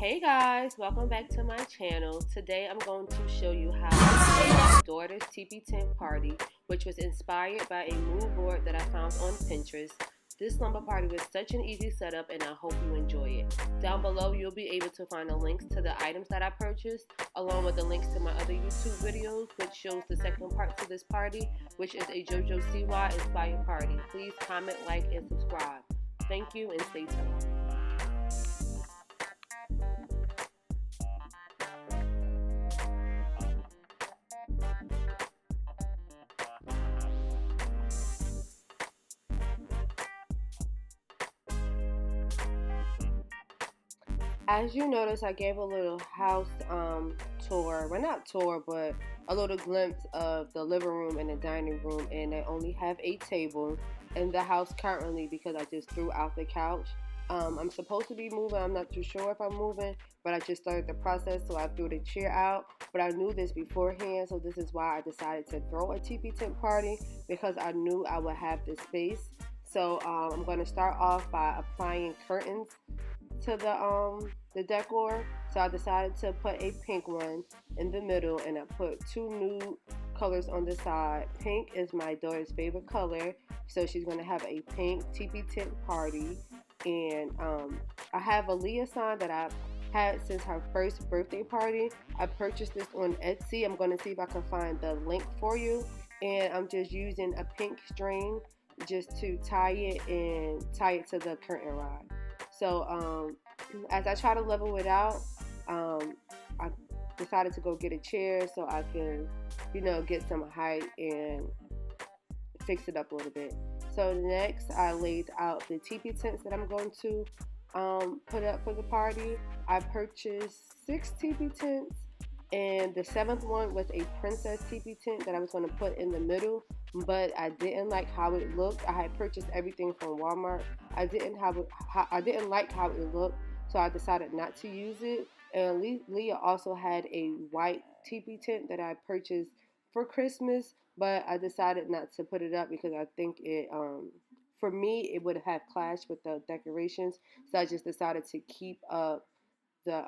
Hey guys, welcome back to my channel. Today I'm going to show you how I made my daughter's Teepee Tent party, which was inspired by a mood board that I found on Pinterest. This slumber party was such an easy setup and I hope you enjoy it. Down below you'll be able to find the links to the items that I purchased, along with the links to my other YouTube videos, which shows the second part to this party, which is a Jojo Siwa inspired party. Please comment, like, and subscribe. Thank you and stay tuned. As you notice, I gave a little house tour. Well, not tour, but a little glimpse of the living room and the dining room. And I only have a table in the house currently because I just threw out the couch. I'm supposed to be moving. I'm not too sure if I'm moving, but I just started the process, so I threw the chair out. But I knew this beforehand, so this is why I decided to throw a teepee tent party, because I knew I would have the space. So I'm going to start off by applying curtains to the decor. So I decided to put a pink one in the middle, and I put two nude colors on the side. Pink is my daughter's favorite color, so she's going to have a pink teepee tent party. And I have a Lea sign that I've had since her first birthday party. I purchased this on Etsy. I'm going to see if I can find the link for you. And I'm just using a pink string just to tie it to the curtain rod. So as I try to level it out, I decided to go get a chair so I can, get some height and fix it up a little bit. So next, I laid out the teepee tents that I'm going to put up for the party. I purchased 6 teepee tents, and the 7th one was a princess teepee tent that I was going to put in the middle, but I didn't like how it looked. I had purchased everything from Walmart. I didn't like how it looked, so I decided not to use it. And Lea also had a white teepee tent that I purchased for Christmas, but I decided not to put it up because I think it, for me, it would have clashed with the decorations. So I just decided to keep up the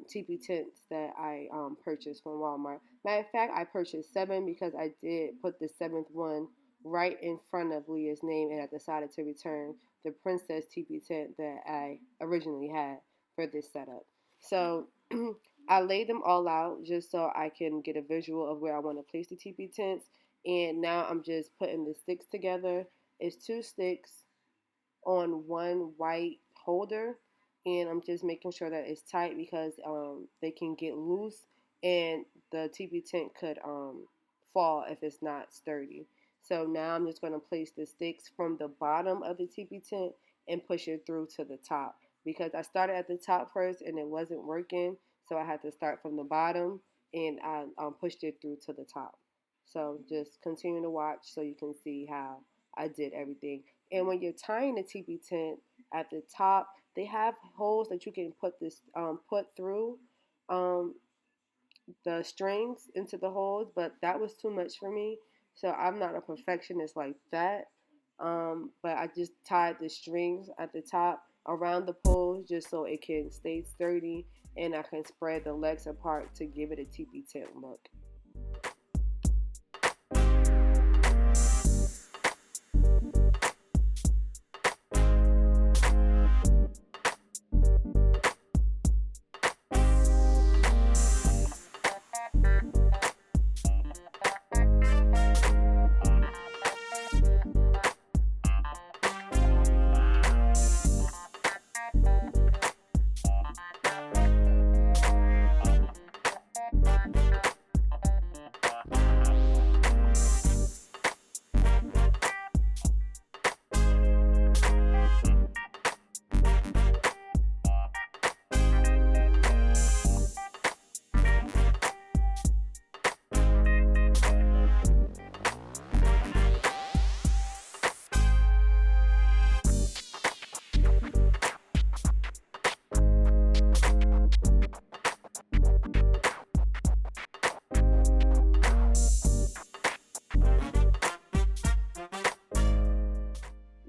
teepee tents that I purchased from Walmart. Matter of fact, I purchased 7 because I did put the 7th one right in front of Lea's name, and I decided to return the princess teepee tent that I originally had for this setup. So I laid them all out just so I can get a visual of where I want to place the teepee tents. And now I'm just putting the sticks together. It's 2 sticks on one white holder, and I'm just making sure that it's tight because they can get loose and the teepee tent could fall if it's not sturdy. So now I'm just going to place the sticks from the bottom of the teepee tent and push it through to the top, because I started at the top first and it wasn't working, so I had to start from the bottom, and I pushed it through to the top. So just continue to watch so you can see how I did everything. And when you're tying the teepee tent at the top, they have holes that you can put through the strings into the holes, but that was too much for me. So I'm not a perfectionist like that. But I just tied the strings at the top around the poles just so it can stay sturdy, and I can spread the legs apart to give it a teepee tent look.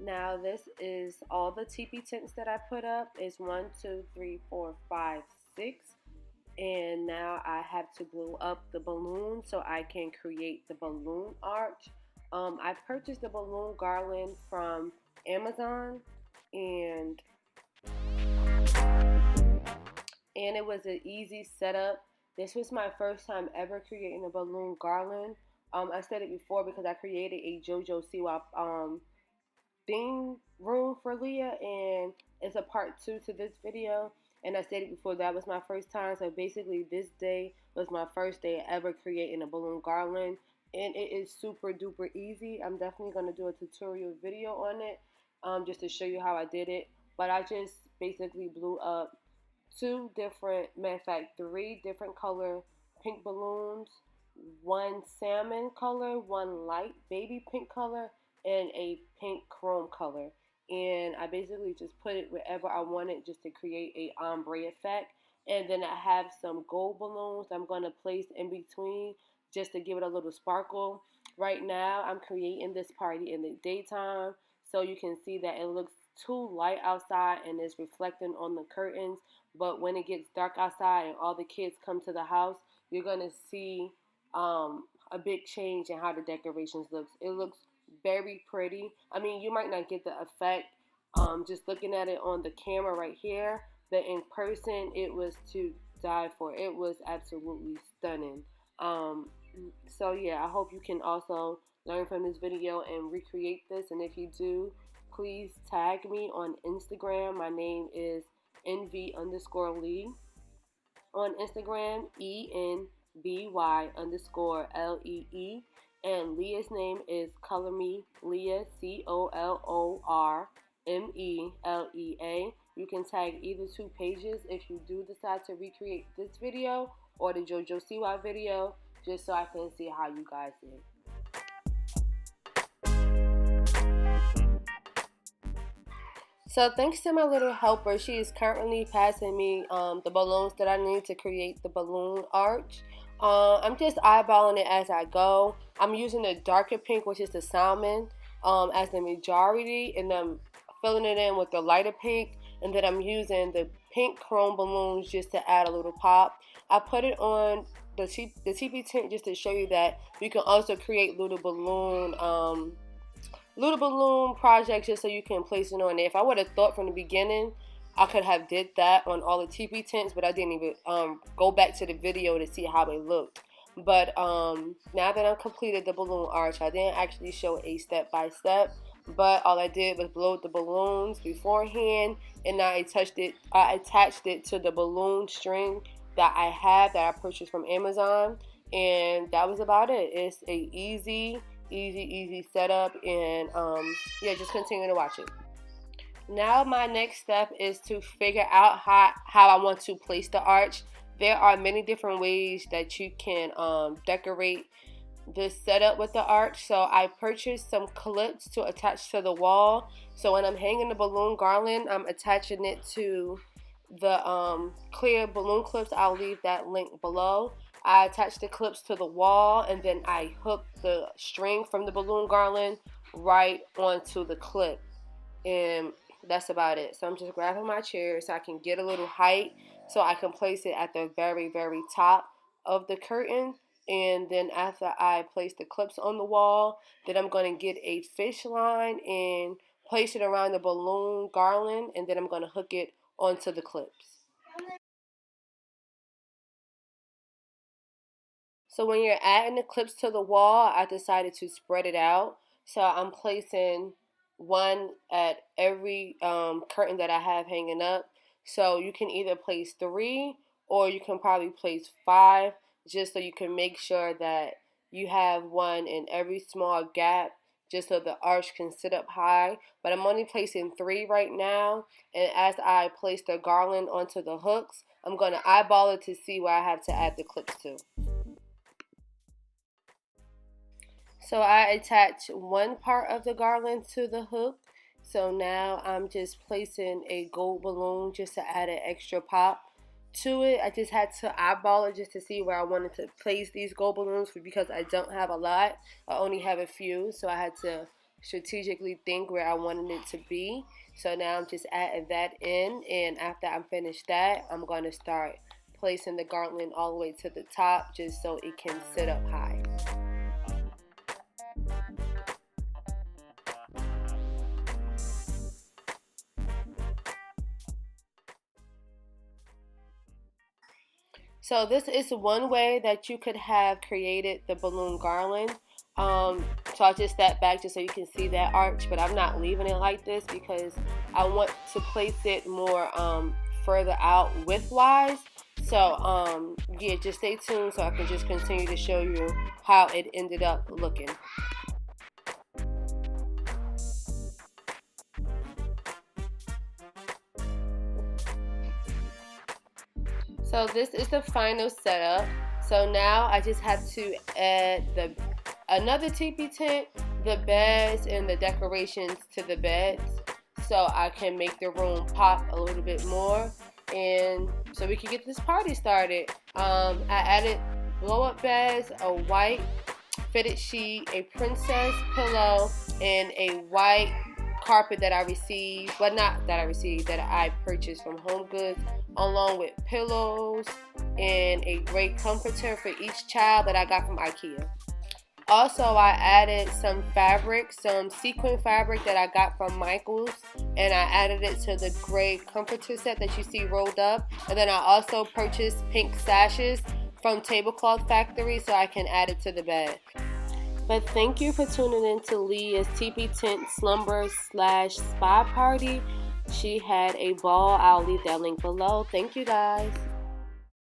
Now this is all the teepee tents that I put up. It's 1, 2, 3, 4, 5, have to glue up the balloon so I can create the balloon arch. I purchased the balloon garland from Amazon, and it was an easy setup. This was my first time ever creating a balloon garland. I said it before because I created a Jojo Siwa theme room for Lea, and it's a part 2 to this video. And I said it before, that was my first time. So basically this day was my first day ever creating a balloon garland, and it is super duper easy. I'm definitely going to do a tutorial video on it, just to show you how I did it. But I just basically blew up matter of fact, 3 different color pink balloons, 1 salmon color, 1 light baby pink color, and a pink chrome color. And I basically just put it wherever I wanted just to create a ombre effect. And then I have some gold balloons I'm going to place in between just to give it a little sparkle. Right now I'm creating this party in the daytime, so you can see that it looks too light outside and it's reflecting on the curtains. But when it gets dark outside and all the kids come to the house, you're going to see a big change in how the decorations looks. It looks very pretty. I mean, you might not get the effect just looking at it on the camera right here, but in person it was to die for. It was absolutely stunning. So yeah, I hope you can also learn from this video and recreate this. And if you do, please tag me on Instagram. My name is NV_Lee on Instagram, ENBY_LEE, and Lea's name is Color Me Lea, COLORMELEA. You can tag either 2 pages if you do decide to recreate this video or the Jojo Siwa video, just so I can see how you guys did. So thanks to my little helper, she is currently passing me the balloons that I need to create the balloon arch. I'm just eyeballing it as I go. I'm using the darker pink, which is the salmon, as the majority, and I'm filling it in with the lighter pink, and then I'm using the pink chrome balloons just to add a little pop. I put it on the teepee tent just to show you that you can also create little balloon projects just so you can place it on there. If I would have thought from the beginning, I could have did that on all the teepee tents, but I didn't even go back to the video to see how it looked. But now that I've completed the balloon arch, I didn't actually show a step-by-step, but all I did was blow the balloons beforehand, and I attached it to the balloon string that I have that I purchased from Amazon, and that was about it. It's a easy setup, and yeah, just continue to watch it. Now my next step is to figure out how I want to place the arch. There are many different ways that you can decorate this setup with the arch. So I purchased some clips to attach to the wall. So when I'm hanging the balloon garland, I'm attaching it to the clear balloon clips. I'll leave that link below. I attach the clips to the wall, and then I hook the string from the balloon garland right onto the clip, and that's about it. So I'm just grabbing my chair so I can get a little height so I can place it at the very top of the curtain. And then after I place the clips on the wall, then I'm going to get a fish line and place it around the balloon garland, and then I'm going to hook it onto the clips. So when you're adding the clips to the wall, I decided to spread it out. So I'm placing one at every curtain that I have hanging up. So you can either place 3 or you can probably place 5, just so you can make sure that you have one in every small gap, just so the arch can sit up high. But I'm only placing 3 right now, and as I place the garland onto the hooks, I'm going to eyeball it to see where I have to add the clips to. So I attach one part of the garland to the hook. So now I'm just placing a gold balloon just to add an extra pop to it. I just had to eyeball it just to see where I wanted to place these gold balloons, because I don't have a lot. I only have a few, so I had to strategically think where I wanted it to be. So now I'm just adding that in, and after I'm finished that, I'm going to start placing the garland all the way to the top just so it can sit up high. So this is one way that you could have created the balloon garland. So I just stepped back just so you can see that arch, but I'm not leaving it like this because I want to place it more further out width-wise. So yeah, just stay tuned so I can just continue to show you how it ended up looking. So this is the final setup. So now I just have to add another teepee tent, the beds, and the decorations to the beds so I can make the room pop a little bit more, and so we can get this party started. I added blow-up beds, a white fitted sheet, a princess pillow, and a white carpet that I received, but not that I received, that I purchased from Home Goods, along with pillows and a great comforter for each child that I got from Ikea. Also, I added some fabric, some sequin fabric that I got from Michael's, and I added it to the gray comforter set that you see rolled up. And then I also purchased pink sashes from Tablecloth Factory so I can add it to the bed. But thank you for tuning in to Lea's Teepee Tent Slumber / Spa Party. She had a ball. I'll leave that link below. Thank you guys.